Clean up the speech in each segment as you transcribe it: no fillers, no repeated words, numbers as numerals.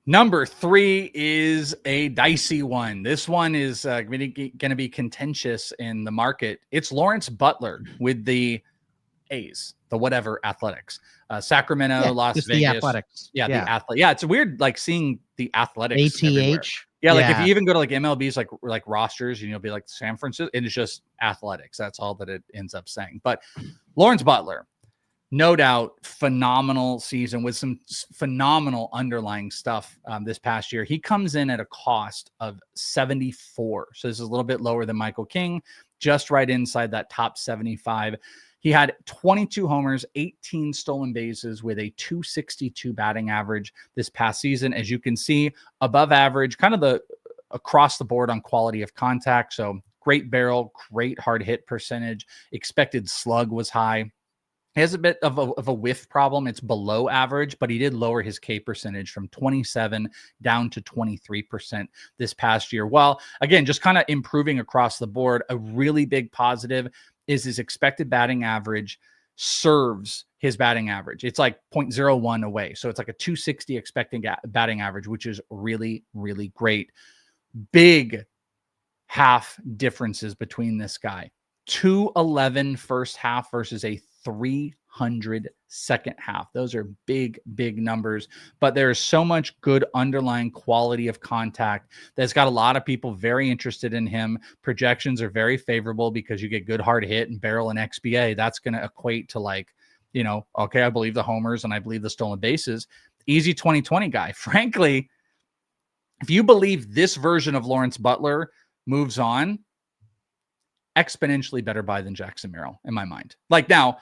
Number 3 is a dicey one. This one is going to be contentious in the market. It's Lawrence Butler with the A's, the whatever Athletics, Sacramento, Las the Vegas. Athletics. The athlete. Yeah, it's weird like seeing the Athletics ATH. everywhere. Yeah, like if you even go to like MLB's like rosters, and you'll be like San Francisco, and it's just Athletics. That's all that it ends up saying. But Lawrence Butler, no doubt, phenomenal season with some phenomenal underlying stuff this past year. He comes in at a cost of 74. So this is a little bit lower than Michael King, just right inside that top 75. He had 22 homers, 18 stolen bases with a 262 batting average this past season. As you can see, above average, kind of the across the board on quality of contact. So great barrel, great hard hit percentage. Expected slug was high. He has a bit of a whiff problem. It's below average, but he did lower his K percentage from 27 down to 23% this past year. Well, again, just kind of improving across the board. A really big positive is his expected batting average serves his batting average. It's like 0.01 away. So it's like a 260 expected batting average, which is really, really great. Big half differences between this guy. 211 first half versus a 300 second half. Those are big, big numbers, but there's so much good underlying quality of contact that's got a lot of people very interested in him. Projections are very favorable because you get good hard hit and barrel and XBA. That's going to equate to like, okay, I believe the homers and I believe the stolen bases. Easy 2020 guy. Frankly, if you believe this version of Lawrence Butler moves on, exponentially better buy than Jackson Merrill in my mind. Like now,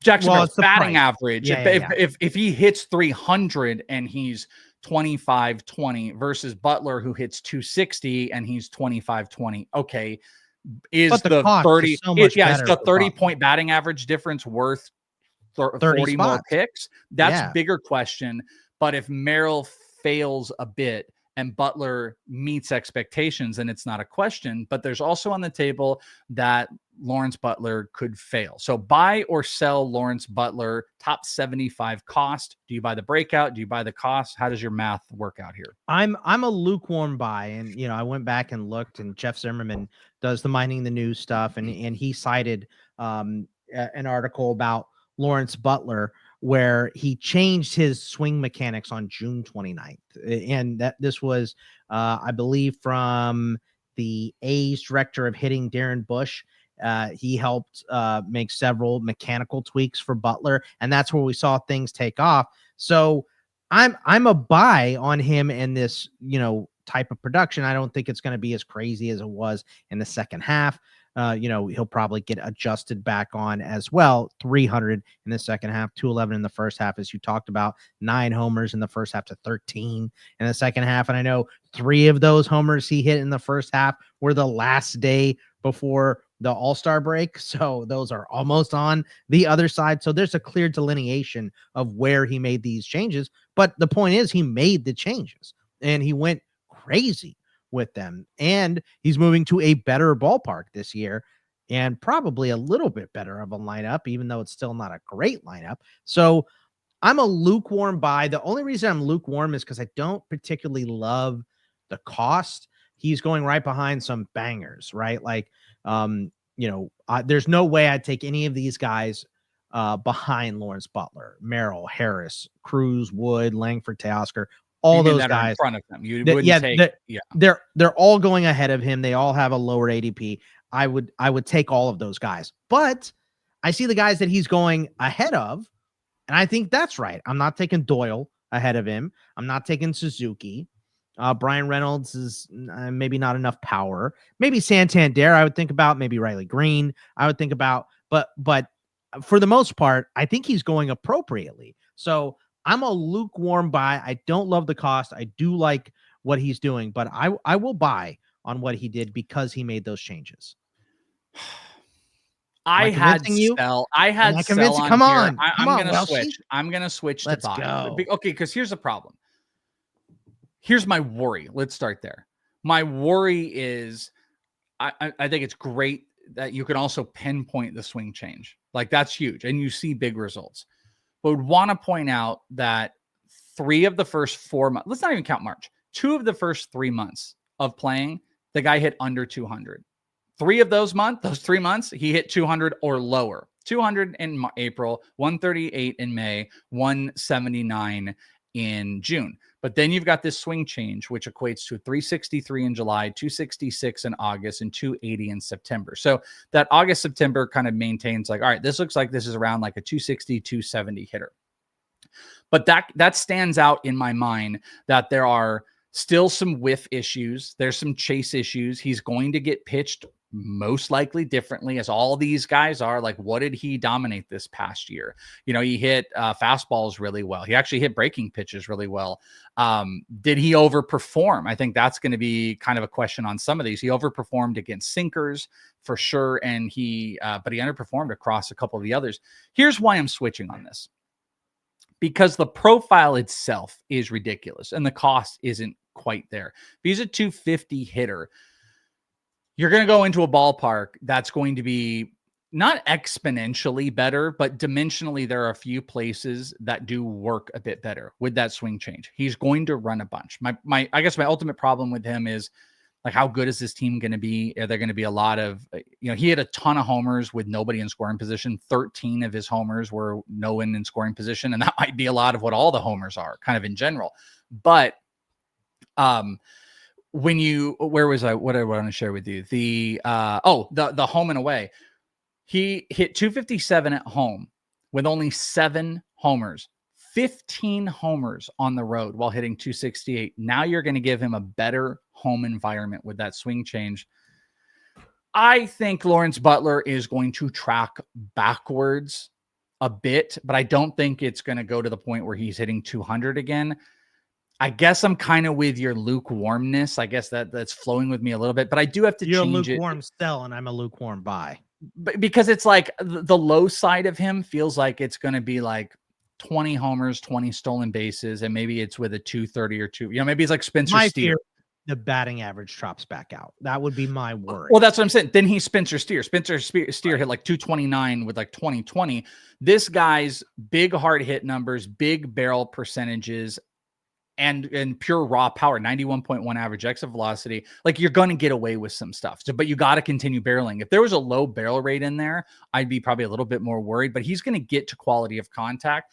Jackson Merrill's batting average, if he hits 300 and he's 25-20 versus Butler who hits 260 and he's 25-20. Okay. Is the 30 is the 30-point batting average difference worth 40 more picks? That's bigger question. But if Merrill fails a bit and Butler meets expectations, and it's not a question, but there's also on the table that Lawrence Butler could fail. So buy or sell Lawrence Butler, top 75 cost. Do you buy the breakout? Do you buy the cost? How does your math work out here? I'm a lukewarm buy. And, I went back and looked, and Jeff Zimmerman does the Mining the News stuff. And he cited an article about Lawrence Butler where he changed his swing mechanics on June 29th. And that this was, I believe, from the A's director of hitting, Darren Bush. He helped make several mechanical tweaks for Butler, and that's where we saw things take off. So I'm a buy on him in this, type of production. I don't think it's going to be as crazy as it was in the second half. He'll probably get adjusted back on as well. 300 in the second half, 211 in the first half, as you talked about, 9 homers in the first half to 13 in the second half. And I know 3 of those homers he hit in the first half were the last day before the All-Star break. So those are almost on the other side. So there's a clear delineation of where he made these changes. But the point is, he made the changes and he went crazy with them, and he's moving to a better ballpark this year and probably a little bit better of a lineup, even though it's still not a great lineup. So I'm a lukewarm buy. The only reason I'm lukewarm is because I don't particularly love the cost. He's going right behind some bangers, right? Like, there's no way I'd take any of these guys behind Lawrence Butler, Merrill, Harris, Cruz, Wood, Langford, Teoscar. All those guys in front of them. They're all going ahead of him. They all have a lower ADP. I would take all of those guys, but I see the guys that he's going ahead of, and I think that's right. I'm not taking Doyle ahead of him. I'm not taking Suzuki. Brian Reynolds is maybe not enough power. Maybe Santander I would think about. Maybe Riley Green I would think about. But for the most part, I think he's going appropriately. So I'm a lukewarm buy. I don't love the cost. I do like what he's doing, but I will buy on what he did because he made those changes. I had sell. Come on. I'm gonna switch to buy. Go. Okay, because here's the problem. Here's my worry. Let's start there. My worry is I think it's great that you can also pinpoint the swing change. Like that's huge, and you see big results. But would want to point out that 3 of the first 4 months, let's not even count March, 2 of the first 3 months of playing, the guy hit under 200. 3 of those 3 months, he hit 200 or lower. 200 in April, 138 in May, 179 in June. But then you've got this swing change, which equates to 363 in July, 266 in August, and 280 in September. So that August, September kind of maintains like, all right, this looks like this is around like a 260, 270 hitter. But that stands out in my mind that there are still some whiff issues. There's some chase issues. He's going to get pitched most likely differently, as all these guys are. Like, what did he dominate this past year? He hit fastballs really well. He actually hit breaking pitches really well. Did he overperform? I think that's going to be kind of a question on some of these. He overperformed against sinkers for sure, and but he underperformed across a couple of the others. Here's why I'm switching on this. Because the profile itself is ridiculous and the cost isn't quite there. If he's a 250 hitter, you're going to go into a ballpark that's going to be not exponentially better, but dimensionally, there are a few places that do work a bit better with that swing change. He's going to run a bunch. I guess my ultimate problem with him is, like, how good is this team going to be? Are there going to be a lot of, he had a ton of homers with nobody in scoring position. 13 of his homers were no one in scoring position. And that might be a lot of what all the homers are kind of in general. But, where was I? What did I want to share with you? The home and away. He hit 257 at home with only 7 homers, 15 homers on the road while hitting 268. Now you're going to give him a better home environment with that swing change. I think Lawrence Butler is going to track backwards a bit, but I don't think it's going to go to the point where he's hitting 200 again. I guess I'm kind of with your lukewarmness. I guess that's flowing with me a little bit, but I do have to You're change it. You're a lukewarm sell, and I'm a lukewarm buy. Because it's like the low side of him feels like it's going to be like 20 homers, 20 stolen bases, and maybe it's with a 230 or 2. Maybe it's like Spencer Steer. The batting average drops back out. That would be my worry. Well, that's what I'm saying. Then he's Spencer Steer. Spencer Steer hit like 229 with like 2020. This guy's big hard hit numbers, big barrel percentages, and pure raw power, 91.1 average exit velocity. Like, you're going to get away with some stuff. But you got to continue barreling. If there was a low barrel rate in there, I'd be probably a little bit more worried, but he's going to get to quality of contact.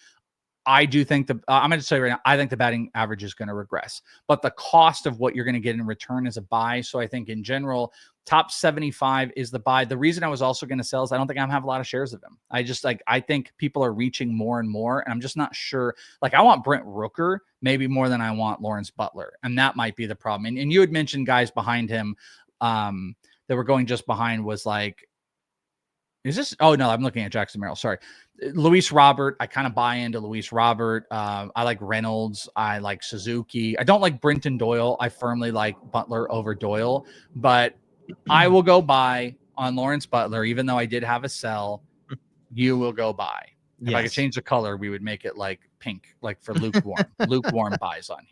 I do think I'm going to tell you right now, I think the batting average is going to regress, but the cost of what you're going to get in return is a buy. So I think in general, top 75 is the buy. The reason I was also going to sell is I don't think I'm have a lot of shares of him. I think people are reaching more and more, and I'm just not sure. Like, I want Brent Rooker maybe more than I want Lawrence Butler. And that might be the problem. And you had mentioned guys behind him that were going just behind was like, is this? Oh, no, I'm looking at Jackson Merrill. Sorry. Luis Robert. I kind of buy into Luis Robert. I like Reynolds. I like Suzuki. I don't like Brenton Doyle. I firmly like Butler over Doyle, but I will go buy on Lawrence Butler, even though I did have a sell. You will go buy. If I could change the color, we would make it like pink, like for lukewarm buys on here.